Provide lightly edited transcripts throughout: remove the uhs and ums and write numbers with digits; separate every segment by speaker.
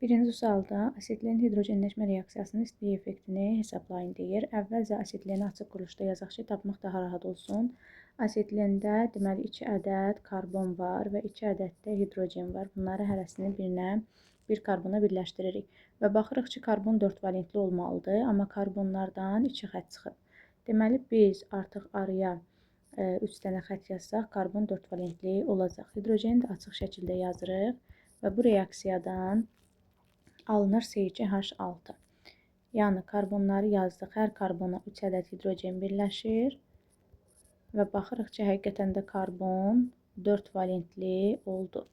Speaker 1: Birinci sualda asidlerin hidrogenləşmə reaksiyasının istilik effektini hesablayın deyir. Əvvəlcə asidleni açıq quruluşda yazaq ki, tapmaq daha rahat olsun. Asidlində deməli 2 ədəd karbon var və 2 ədəd də hidrogen var. Bunları hərəsini bir karbona birləşdiririk. Və baxırıq ki, karbon 4 valentli olmalıdır, amma karbonlardan 2 xətt çıxıb. Deməli biz artıq araya 3 dənə xətt yazsaq, karbon 4 valentli olacaq. Hidrojeni də açıq şəkildə yazırıq və bu reaksiyadan alınır C2H6. Yəni karbonları yazdıq. Hər karbona 3 ədəd hidrogen birləşir və baxırıq ki, həqiqətən də karbon 4 valentli oldu.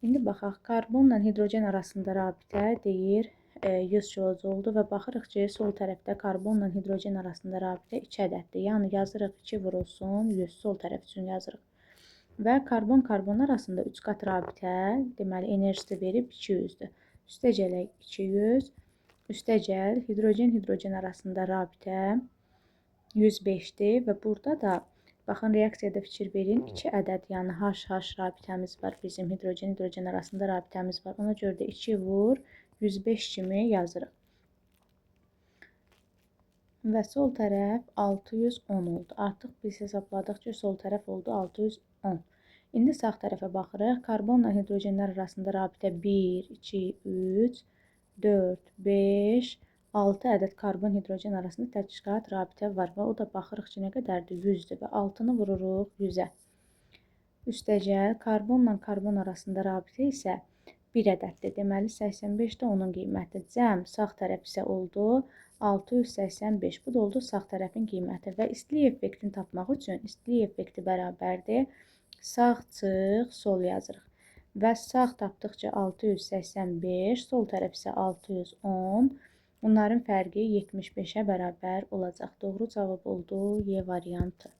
Speaker 1: İndi baxaq, karbonla hidrogen arasında rabitə deyir 100 kilojoldur və baxırıq ki, sol tərəfdə karbonla hidrogen arasında rabitə 2 ədəddir. Yəni yazırıq 2 vurulsun 100, sol tərəf üçün yazırıq. Və karbon-karbon arasında 3 qat rabitə, deməli enerjisi verib 200-dür. Üstəgələk 200, üstəgəl hidrogen-hidrogen arasında rabitə 105-dir və burada da baxın reaksiyada fikir verin 2 ədəd, yəni HH rabitəmiz var, bizim hidrogen-hidrogen arasında rabitəmiz var. Ona görə də 2 vur 105 kimi yazırıq. Və sol tərəf 610 oldu. Artıq biz hesabladıq ki, sol tərəf oldu 610. İndi sağ tərəfə baxırıq. Karbonla hidrogenlər arasında rabitə 1, 2, 3, 4, 5, 6 ədəd karbon-hidrogen arasında tədqiqat rabitə var. Və o da baxırıq ki, nə qədərdir? 100-dür və 6-nı vururuq 100-ə. Üstəgəl karbonla karbon arasında rabitə isə 1 ədəddir. Deməli 85 də onun qiyməti. Cəm sağ tərəf isə oldu 685. Bu da oldu sağ tərəfin qiyməti və istilik effektini tapmaq üçün istilik effekti bərabərdir. Sağ çıx, sol yazırıq. Və sağ tapdıqca 685, sol tərəf isə 610. Bunların fərqi 75-ə bərabər olacaq. Doğru cavab oldu Y variantı.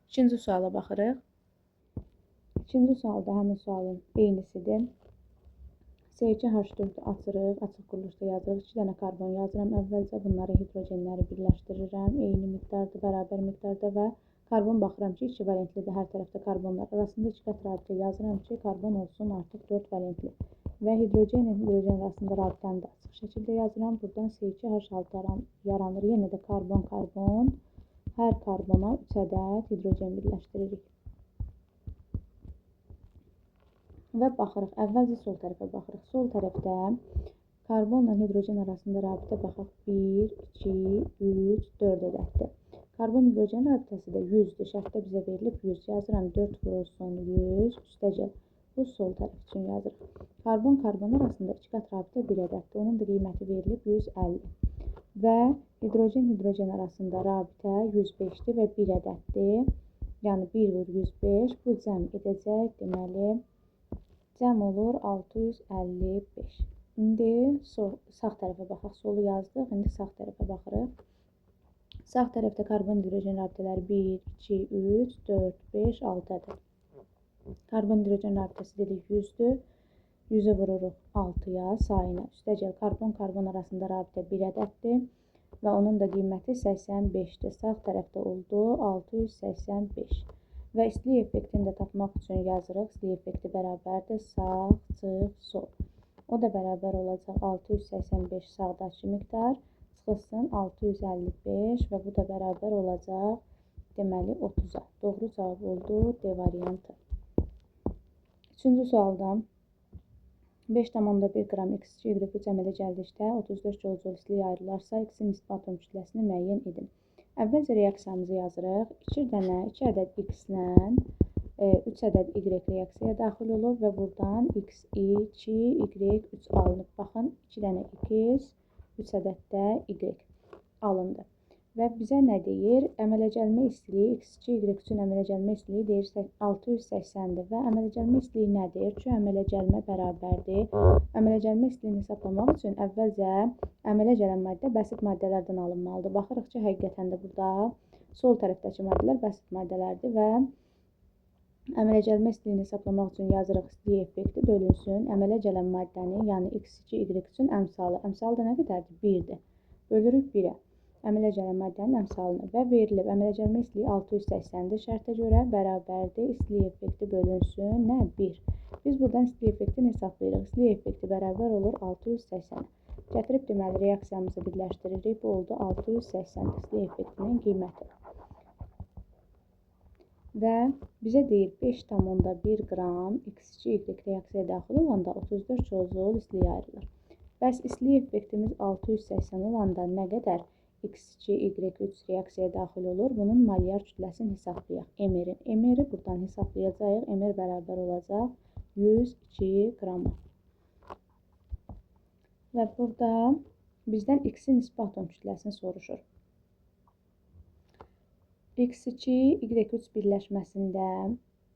Speaker 1: İkinci suala baxırıq. İkinci sualda həmin sualın eynisidir. C2H4-ü açırıq, açıq quruluşda yazırıq. 2 dənə karbon yazıram. Əvvəlcə bunları hidrogenləri birləşdirirəm. Eyni miqdarda, bərabər miqdarda və karbon baxıram ki, 2 valentlidir. Hər tərəfdə karbonlar arasında 2 qat rabitə yazıram ki, karbon olsun artıq 4 valentli. Və hidrogen ilə hidrogen arasında rabitəni də açıq şəkildə yazıram. Buradan C2H6 yaranır. Yenə də karbon-karbon. Hər karbona 3 ədəd hidrogen birləşdiririk. Və baxırıq, əvvəlcə sol tərəfə baxırıq. Sol tərəfdə karbonla hidrogen arasında rabitə baxaq 1, 2, 3, 4 ədəddir. Karbon-hidrogen rabitəsi də 100-dür. Şərtdə bizə verilib 100 yazıram. 4 vurulsun 100, üstəgəl. Bu sol tərəf üçün yazırıq. Karbon-karbon arasında 2 qat rabitə 1 ədəddir. Onun da qiyməti verilib 150. Və hidrogen-hidrogen arasında rabitə 105-dir və 1 ədəddir. Yəni 1 vur 105. Bu cəm edəcək, deməli cəm olur 655. İndi sağ tərəfə baxaq. Solu yazdıq. İndi sağ tərəfə baxırıq. Sağ tərəfdə karbon-hidrogen rabitələri 1, 2, 3, 4, 5, 6 ədəd. Karbon-hidrogen rabitəsi dedik 100-dür. 100-ü vururuq 6-ya, sayına. Üstəgəl karbon-karbon arasında rabitə 1 ədəddir və onun da qiyməti 85-dir. Sağ tərəfdə oldu 685. Və istilik effektini də tapmaq üçün yazırıq. İstilik effekti bərabərdir. Sağ, çıx, sol. O da bərabər olacaq 685 sağdakı miqdar. Çıxılsın 655 və bu da bərabər olacaq deməli 30-a. Doğru cavab oldu D variantı. Üçüncü sualda 5,1 qram X2 Y3 əmələ gəldikdə 34 kilojol istilik ayrılarsa X-in nisbi atom kütləsini müəyyən edin. Əvvəlcə reaksiyamızı yazırıq. 2 ədəd X-lə 3 ədəd Y reaksiyaya daxil olur və buradan X2, Y3 alınıb. Baxın, 2 dənə X, 3 ədəd də Y alındı. Və bizə nə deyir? Əmələ gəlmə istiliyi X2, Y3-ün əmələ gəlmə istiliyi deyir 680-dir və əmələ gəlmə istiliyi nədir? Çünki əmələ gəlmə bərabərdir. Əmələ gəlmə istiliyini hesablamaq üçün əvvəlcə əmələ gələn maddə bəsit maddələrdən alınmalıdır. Baxırıq ki, həqiqətən də burada sol tərəfdəki maddələr bəsit maddələrdir və əmələ gəlmə istiliyini hesablamaq üçün yazırıq istilik effekti bölünsün. Əmələ gələn maddəni, yəni X2, Y3-ün əmsalı. Əmsalı da nə qədərdir? 1-dir. Bölürük 1-ə. əmələ gələn maddənin əmsalını və verilib əmələ gəlmə istiliyi 680-dir. Şərtə görə bərabərdir. İstilik effekti bölünsün nə? 1. Biz buradan istilik effektini hesablayırıq. İstilik effekti bərabər olur 680. Gətirib deməli reaksiyamızı birləşdiririk. Bu oldu 680 istilik effektinin qiyməti. Və bizə deyir 5,1 qram X2Y reaksiyaya daxil olanda 34 kilojul istilik ayrılır. Bəs istilik effektimiz 680 olanda nə qədər X2Y3 reaksiyaya daxil olur? Bunun molyar kütləsini hesablayaq. MR-i buradan hesablayacağıq. MR bərabər olacaq 102 qrama. Və burada bizdən X-in nisbi atom kütləsini soruşur. X2, Y3 birləşməsində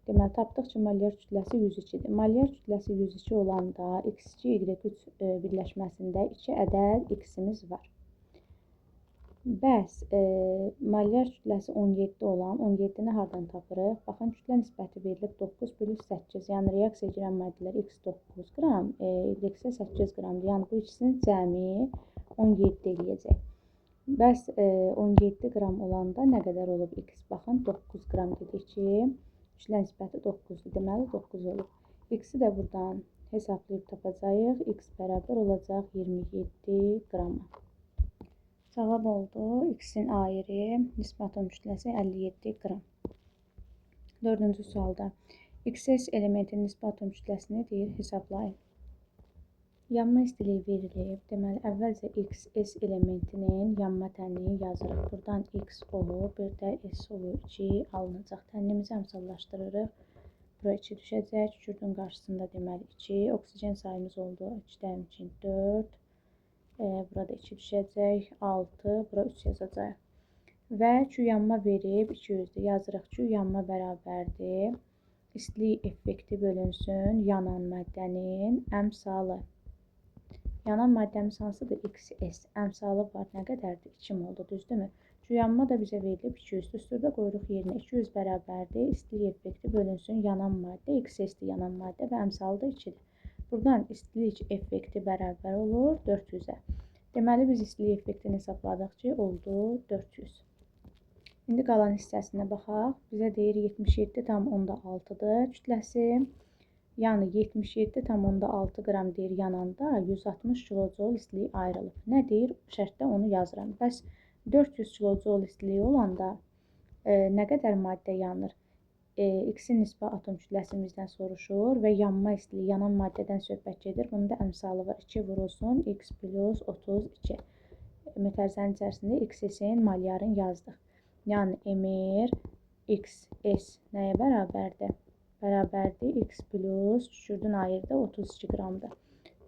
Speaker 1: deməli, tapdıq ki, molyar kütləsi 102-dir. Molyar kütləsi 102 olanda X2, Y3 birləşməsində 2 ədəd X-imiz var. Bəs molyar kütləsi 17 olan 17-ni hardan tapırıq? Baxın, kütlə nisbəti verilib 9 + 8. Yəni, reaksiya girən maddələr X 9 qram, Y isə 8 qramdır. Yəni, bu ikisinin cəmi 17 eləyəcək. Bəs 17 qram olanda nə qədər olub X? Baxın, 9 qram dedik ki, kütlə nisbəti 9-dur. Deməli, 9 olub. X-i də buradan hesablayıb tapacağıq. X bərabər olacaq 27 qrama. Cavab oldu. X-in ayrı nisbi atom kütləsi 57 qram. 4-cü sualda XS elementinin nisbi atom kütləsini deyir, hesablayın. Yanma istiliyi verilib. Deməli, əvvəlcə XS elementinin yanma tənliyi yazırıq. Buradan XO, bir də SO2 alınacaq. Tənliyimizi əmsallaşdırırıq. Bura 2 düşəcək. Kükürdün qarşısında deməli 2. Oksigen sayımız oldu. 2-dən 4. Burada 2 düşəcək. 6. Bura 3 yazacaq. Və Q yanma verib 200-dür. Yazırıq ki, yanma bərabərdir. İstilik effekti bölünsün yanan maddənin əmsalı. Yanan maddəmiz hansıdır? XS. Əmsalı var. Nə qədərdir? 2 moldur. Düzdürmü? Yanma da bizə verilib 200. Düsturda qoyuruq yerinə 200 bərabərdir. İstilik effekti bölünsün yanan maddə. XS-dir yanan maddə və əmsalı da 2-dir. Buradan istilik effekti bərabər olur 400-ə. Deməli, biz istilik effektini hesabladıq ki, oldu 400. İndi qalan hissəsinə baxaq. Bizə deyir 77,6-dır kütləsi. Yəni 77,6 qram deyir yananda 160 kilojul istilik ayrılıb. Nə deyir? Şərtdə onu yazıram. Bəs 400 kilojul istilik olanda nə qədər maddə yanır? X-in nisbi atom kütləsimizdən soruşur və yanma istiliyi yanan maddədən söhbət gedir. Bunun da əmsalı var. 2 vurulsun X plus 32. Mütərizənin içərisində XS-in molyarını yazdıq. Yəni MR XS nəyə bərabərdir? Bərabərdir X plus kükürdün ayırda 32 qramdır.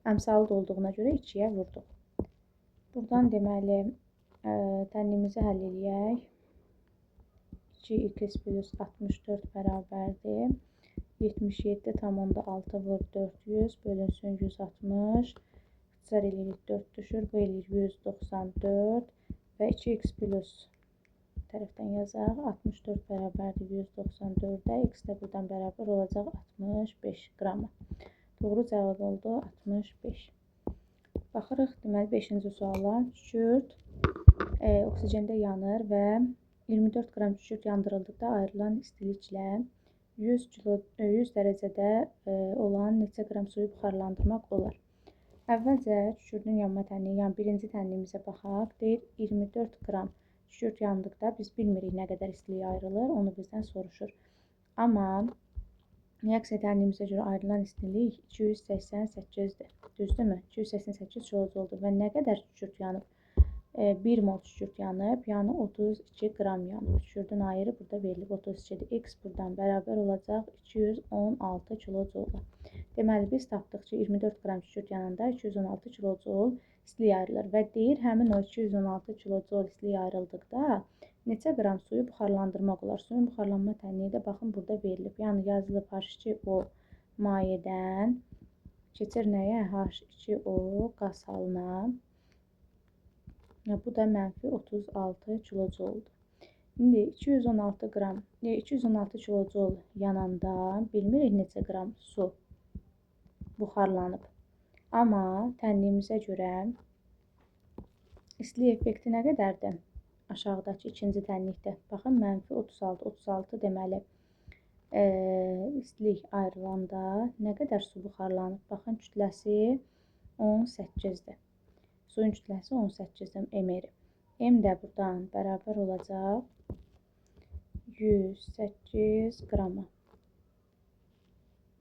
Speaker 1: Əmsalı da olduğuna görə 2-yə vurduq. Buradan deməli tənliyimizi həll edək. 2x plus 64 bərabərdir. 77,6 vur 400 bölünsün 160. İxtisar edirik 4 düşür. Bu eləyir 194 və 2x plus tərəfdən yazaq. 64 bərabərdir 194-ə. X də buradan bərabər olacaq 65 qrama. Doğru cavab oldu 65. Baxırıq, deməli 5-ci suala. Kükürd oksigəndə yanır və 24 qram kükürd yandırıldıqda ayrılan istiliklə 100 dərəcədə olan neçə qram suyu buxarlandırmaq olar? Əvvəlcə kükürdün yanma tənliyi, yəni birinci tənliyimizə baxaq. Deyir 24 qram kükürd yandıqda biz bilmirik nə qədər istilik ayrılır, onu bizdən soruşur. Amma reaksiya tənliyimizə görə ayrılan istilik 288-dir. Düzdürmü? 288 kilojuldur və nə qədər kükürd yanıb? 1 mol kükürd yanıb, yəni 32 qram yanıb. Kükürdün ayırı burada verilib 32-dir. X buradan bərabər olacaq 216 kilojula. Deməli, biz tapdıq ki, 24 qram kükürd yanında 216 kilojul istilik ayrılır və deyir, həmin o 216 kilojul istilik ayrıldıqda neçə qram suyu buxarlandırmaq olar? Suyun buxarlanma tənliyi də baxın burada verilib. Yəni yazılıb H2O mayədən keçir nəyə? H2O qaz halına. Bu da mənfi 36 kilojoldur. İndi 216 kilojol yananda bilmirik neçə qram su buxarlanıb. Amma tənliyimizə görə istilik effekti nə qədərdir? aşağıdakı ikinci tənlikdə. Baxın, -36. 36 deməli, istilik ayrılanda nə qədər su buxarlanıb? Baxın, kütləsi 18-dir. Suyun kütləsi 18 ml. M də buradan bərabər olacaq 108 qrama.